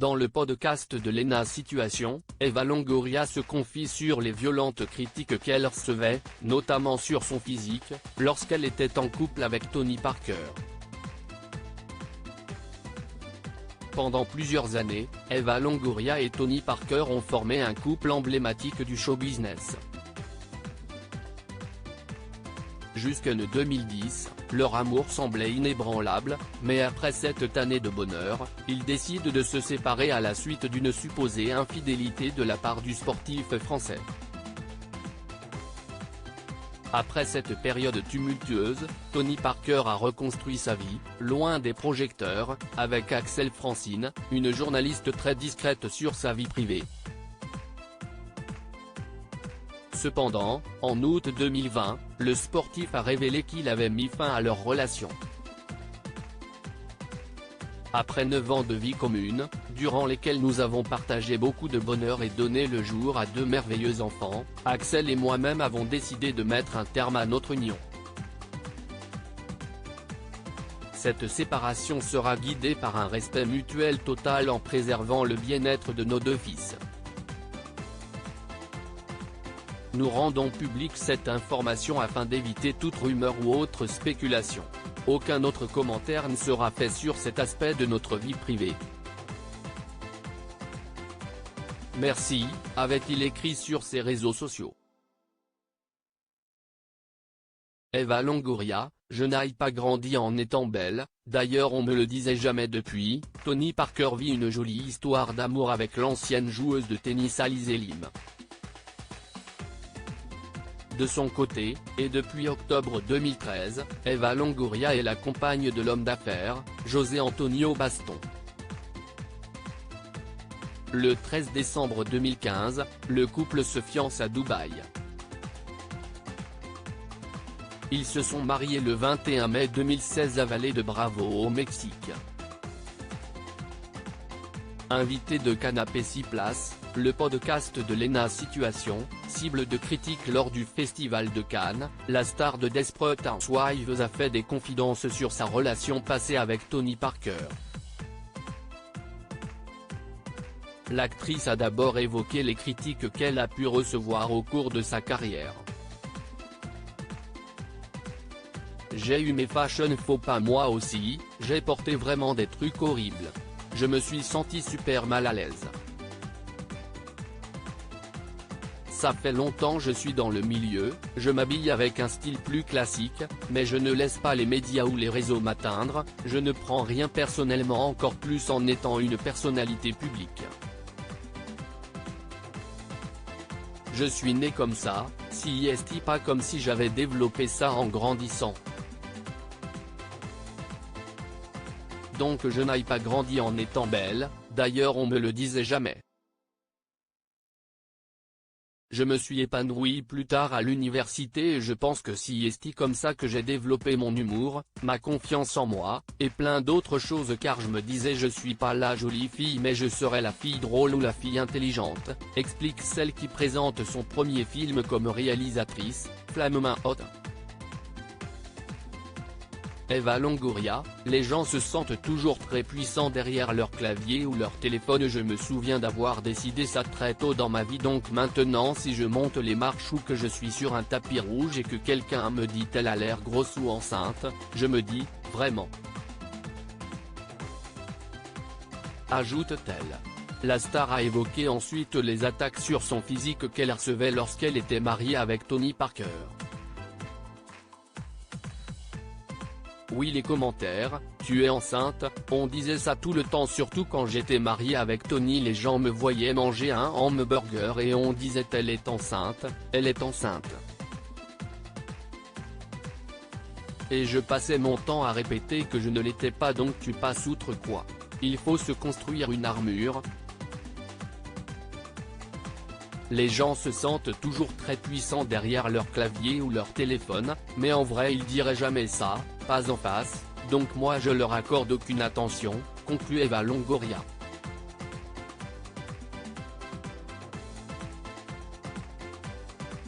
Dans le podcast de Lena Situation, Eva Longoria se confie sur les violentes critiques qu'elle recevait, notamment sur son physique, lorsqu'elle était en couple avec Tony Parker. Pendant plusieurs années, Eva Longoria et Tony Parker ont formé un couple emblématique du show business. Jusqu'en 2010, leur amour semblait inébranlable, mais après cette année de bonheur, ils décident de se séparer à la suite d'une supposée infidélité de la part du sportif français. Après cette période tumultueuse, Tony Parker a reconstruit sa vie, loin des projecteurs, avec Axel Francine, une journaliste très discrète sur sa vie privée. Cependant, en août 2020, le sportif a révélé qu'il avait mis fin à leur relation. Après 9 ans de vie commune, durant lesquels nous avons partagé beaucoup de bonheur et donné le jour à 2 merveilleux enfants, Axel et moi-même avons décidé de mettre un terme à notre union. Cette séparation sera guidée par un respect mutuel total en préservant le bien-être de nos 2 fils. Nous rendons publique cette information afin d'éviter toute rumeur ou autre spéculation. Aucun autre commentaire ne sera fait sur cet aspect de notre vie privée. Merci, avait-il écrit sur ses réseaux sociaux. Eva Longoria, je n'ai pas grandi en étant belle, d'ailleurs on me le disait jamais depuis. Tony Parker vit une jolie histoire d'amour avec l'ancienne joueuse de tennis Alizé Lim. De son côté, et depuis octobre 2013, Eva Longoria est la compagne de l'homme d'affaires, José Antonio Baston. Le 13 décembre 2015, le couple se fiance à Dubaï. Ils se sont mariés le 21 mai 2016 à Valle de Bravo au Mexique. Invité de Canapé 6 places, le podcast de Lena Situation, cible de critiques lors du Festival de Cannes, la star de Desperate Housewives a fait des confidences sur sa relation passée avec Tony Parker. L'actrice a d'abord évoqué les critiques qu'elle a pu recevoir au cours de sa carrière. J'ai eu mes fashion faux pas moi aussi, j'ai porté vraiment des trucs horribles. Je me suis senti super mal à l'aise. Ça fait longtemps je suis dans le milieu, je m'habille avec un style plus classique, mais je ne laisse pas les médias ou les réseaux m'atteindre, je ne prends rien personnellement encore plus en étant une personnalité publique. Je suis né comme ça, si est pas comme si j'avais développé ça en grandissant. Donc je n'ai pas grandi en étant belle, d'ailleurs on me le disait jamais. Je me suis épanoui plus tard à l'université et je pense que c'est comme ça que j'ai développé mon humour, ma confiance en moi, et plein d'autres choses car je me disais je suis pas la jolie fille mais je serai la fille drôle ou la fille intelligente, explique celle qui présente son premier film comme réalisatrice, Flamme Hot. Eva Longoria, les gens se sentent toujours très puissants derrière leur clavier ou leur téléphone. Je me souviens d'avoir décidé ça très tôt dans ma vie, donc maintenant si je monte les marches ou que je suis sur un tapis rouge et que quelqu'un me dit elle a l'air grosse ou enceinte, je me dis, vraiment. Ajoute-t-elle. La star a évoqué ensuite les attaques sur son physique qu'elle recevait lorsqu'elle était mariée avec Tony Parker. Oui, les commentaires, tu es enceinte, on disait ça tout le temps, surtout quand j'étais mariée avec Tony, les gens me voyaient manger un hamburger et on disait elle est enceinte, elle est enceinte. Et je passais mon temps à répéter que je ne l'étais pas, donc tu passes outre quoi. Il faut se construire une armure. Les gens se sentent toujours très puissants derrière leur clavier ou leur téléphone, mais en vrai ils diraient jamais ça, pas en face, donc moi je leur accorde aucune attention, conclut Eva Longoria.